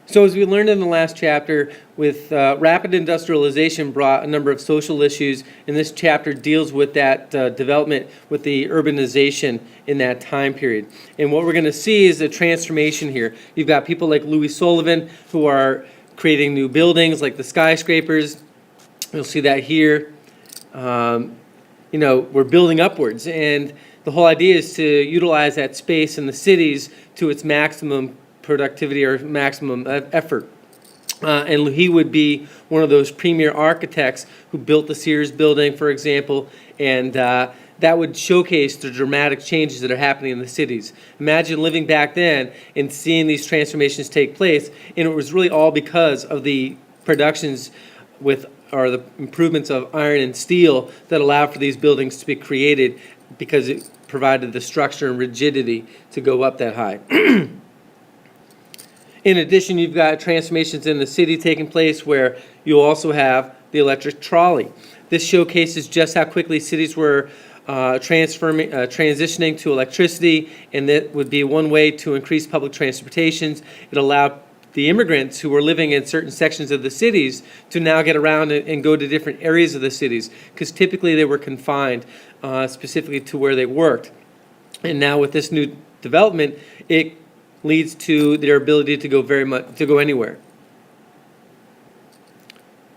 So as we learned in the last chapter, with rapid industrialization brought a number of social issues, and this chapter deals with that development with the urbanization in that time period. And what we're going to see is a transformation here. You've got people like Louis Sullivan who are creating new buildings like the skyscrapers. You'll see that here. We're building upwards, and the whole idea is to utilize that space in the cities to its maximum productivity or maximum effort. And he would be one of those premier architects who built the Sears building, for example, and that would showcase the dramatic changes that are happening in the cities. Imagine living back then and seeing these transformations take place, and it was really all because of the productions or the improvements of iron and steel that allowed for these buildings to be created, because it provided the structure and rigidity to go up that high. In addition, you've got transformations in the city taking place where you'll also have the electric trolley. This showcases just how quickly cities were transitioning to electricity, and that would be one way to increase public transportations. It allowed the immigrants who were living in certain sections of the cities to now get around and go to different areas of the cities, because typically they were confined specifically to where they worked. And now with this new development, it leads to their ability to go anywhere.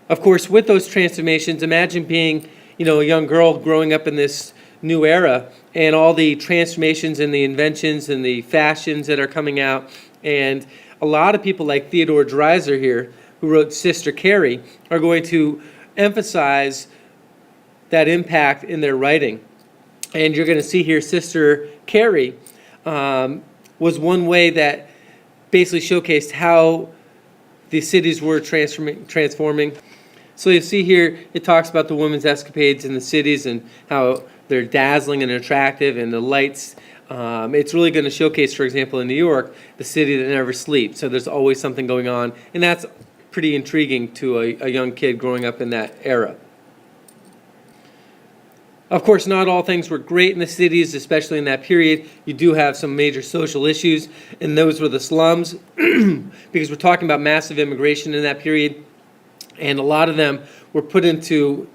Of course, with those transformations, imagine being, a young girl growing up in this new era, and all the transformations and the inventions and the fashions that are coming out. And a lot of people like Theodore Dreiser here, who wrote Sister Carrie, are going to emphasize that impact in their writing. And you're going to see here Sister Carrie was one way that basically showcased how the cities were transforming. So you see here, it talks about the women's escapades in the cities and how they're dazzling and attractive, and the lights. It's really going to showcase, for example, in New York, the city that never sleeps. So there's always something going on, and that's pretty intriguing to a young kid growing up in that era. Of course, not all things were great in the cities, especially in that period. You do have some major social issues, and those were the slums, because we're talking about massive immigration in that period, and a lot of them were put into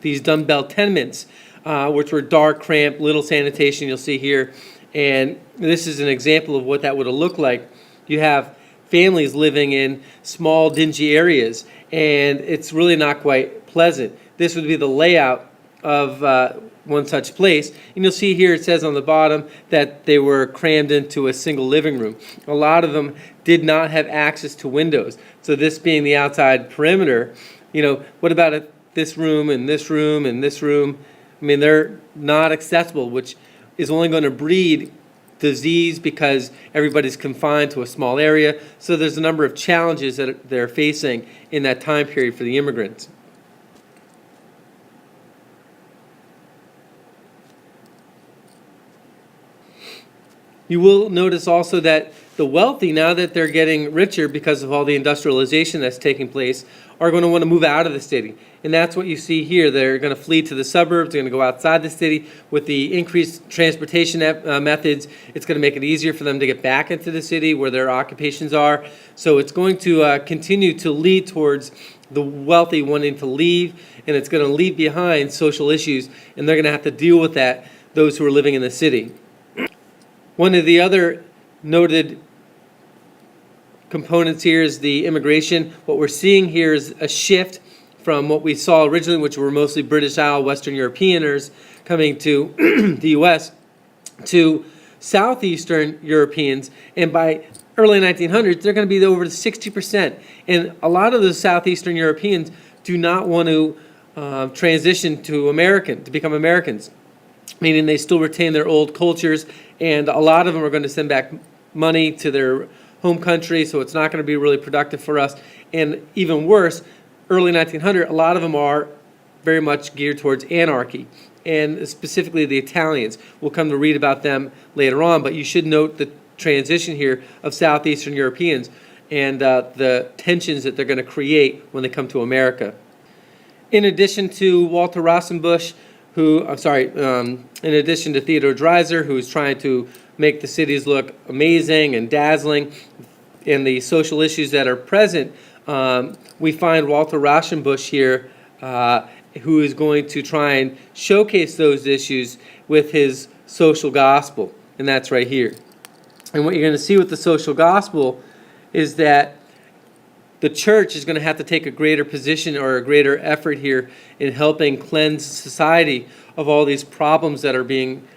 these dumbbell tenements, which were dark, cramped, little sanitation, you'll see here. And this is an example of what that would have looked like. You have families living in small, dingy areas, and it's really not quite pleasant. This would be the layout of one such place. And you'll see here it says on the bottom that they were crammed into a single living room. A lot of them did not have access to windows. So this being the outside perimeter, what about this room and this room and this room? I mean, they're not accessible, which is only going to breed disease because everybody's confined to a small area. So there's a number of challenges that they're facing in that time period for the immigrants. You will notice also that the wealthy, now that they're getting richer because of all the industrialization that's taking place, are going to want to move out of the city. And that's what you see here. They're going to flee to the suburbs. They're going to go outside the city. With the increased transportation methods, it's going to make it easier for them to get back into the city where their occupations are. So it's going to continue to lead towards the wealthy wanting to leave, and it's going to leave behind social issues, and they're going to have to deal with that, those who are living in the city. One of the other noted components here is the immigration. What we're seeing here is a shift from what we saw originally, which were mostly British Isles, Western Europeaners coming to the U.S., to Southeastern Europeans. And by early 1900s, they're going to be over 60%. And a lot of those Southeastern Europeans do not want to transition to become Americans, meaning they still retain their old cultures, and a lot of them are going to send back money to their home country, so it's not going to be really productive for us. And even worse, early 1900, a lot of them are very much geared towards anarchy, and specifically the Italians. We'll come to read about them later on, but you should note the transition here of Southeastern Europeans and the tensions that they're going to create when they come to America. In addition to Walter Rauschenbusch, in addition to Theodore Dreiser, who is trying to make the cities look amazing and dazzling, and the social issues that are present, we find Walter Rauschenbusch here, who is going to try and showcase those issues with his social gospel, and that's right here. And what you're going to see with the social gospel is that the church is going to have to take a greater position or a greater effort here in helping cleanse society of all these problems that are being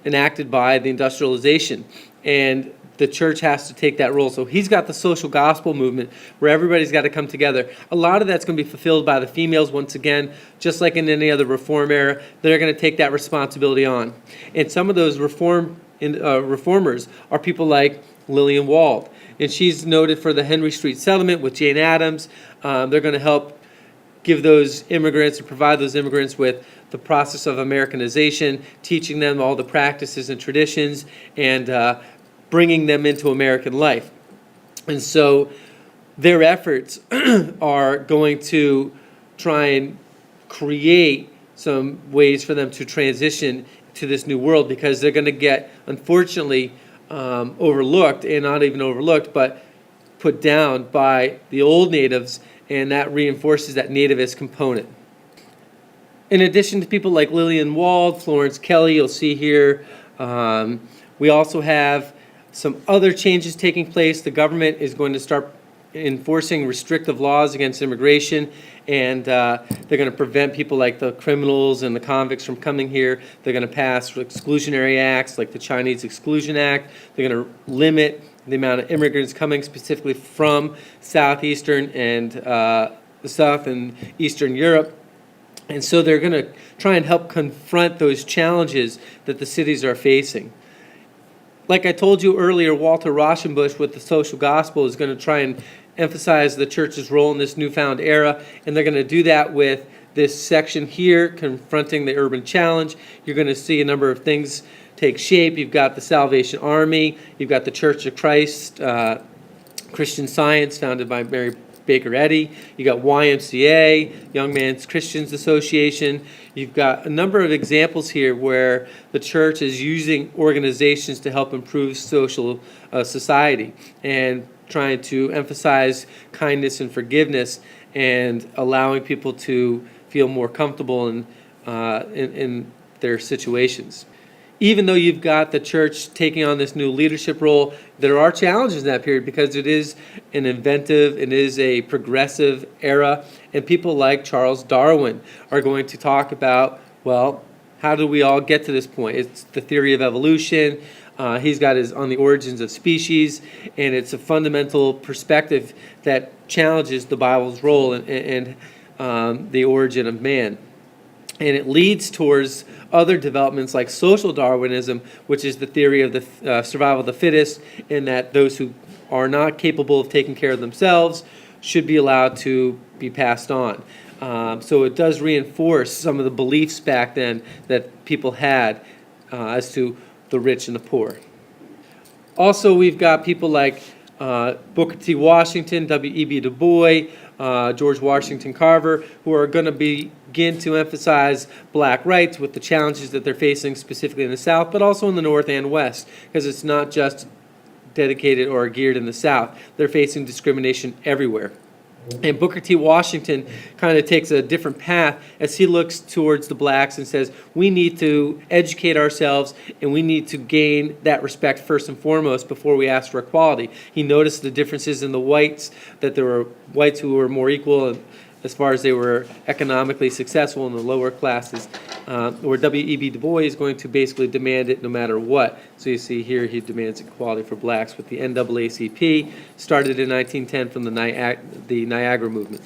enacted by the industrialization. And the church has to take that role. So he's got the social gospel movement where everybody's got to come together. A lot of that's going to be fulfilled by the females once again, just like in any other reform era. They're going to take that responsibility on. And some of those reformers are people like Lillian Wald. And she's noted for the Henry Street Settlement with Jane Addams. They're going to help give those immigrants or provide those immigrants with the process of Americanization, teaching them all the practices and traditions, and bringing them into American life. And so their efforts are going to try and create some ways for them to transition to this new world, because they're going to get, unfortunately, overlooked, and not even overlooked, but put down by the old natives, and that reinforces that nativist component. In addition to people like Lillian Wald, Florence Kelly, you'll see here, we also have some other changes taking place. The government is going to start enforcing restrictive laws against immigration, and they're going to prevent people like the criminals and the convicts from coming here. They're going to pass exclusionary acts like the Chinese Exclusion Act. They're going to limit the amount of immigrants coming specifically from southeastern and the South and Eastern Europe. And so they're going to try and help confront those challenges that the cities are facing. Like I told you earlier, Walter Rauschenbusch with the social gospel is going to try and emphasize the church's role in this newfound era, and they're going to do that with this section here, confronting the urban challenge. You're going to see a number of things take shape. You've got the Salvation Army, you've got the Church of Christ, Christian Science, founded by Mary Baker Eddy. You got YMCA, Young Men's Christians Association. You've got a number of examples here where the church is using organizations to help improve social society and trying to emphasize kindness and forgiveness and allowing people to feel more comfortable in their situations. Even though you've got the church taking on this new leadership role, there are challenges in that period because it is an inventive, it is a progressive era, and people like Charles Darwin are going to talk about, well, how do we all get to this point? It's the theory of evolution. He's got his On the Origins of Species, and it's a fundamental perspective that challenges the Bible's role in the origin of man. And it leads towards other developments like social Darwinism, which is the theory of the survival of the fittest, in that those who are not capable of taking care of themselves should be allowed to be passed on. So it does reinforce some of the beliefs back then that people had as to the rich and the poor. Also, we've got people like Booker T. Washington, W.E.B. Du Bois, George Washington Carver, who are going to begin to emphasize black rights with the challenges that they're facing specifically in the South, but also in the North and West, because it's not just dedicated or geared in the South. They're facing discrimination everywhere. And Booker T. Washington kind of takes a different path as he looks towards the blacks and says, we need to educate ourselves and we need to gain that respect first and foremost before we ask for equality. He noticed the differences in the whites, that there were whites who were more equal as far as they were economically successful in the lower classes, where W.E.B. Du Bois is going to basically demand it no matter what. So you see here he demands equality for blacks with the NAACP, started in 1910 from the Niagara movement.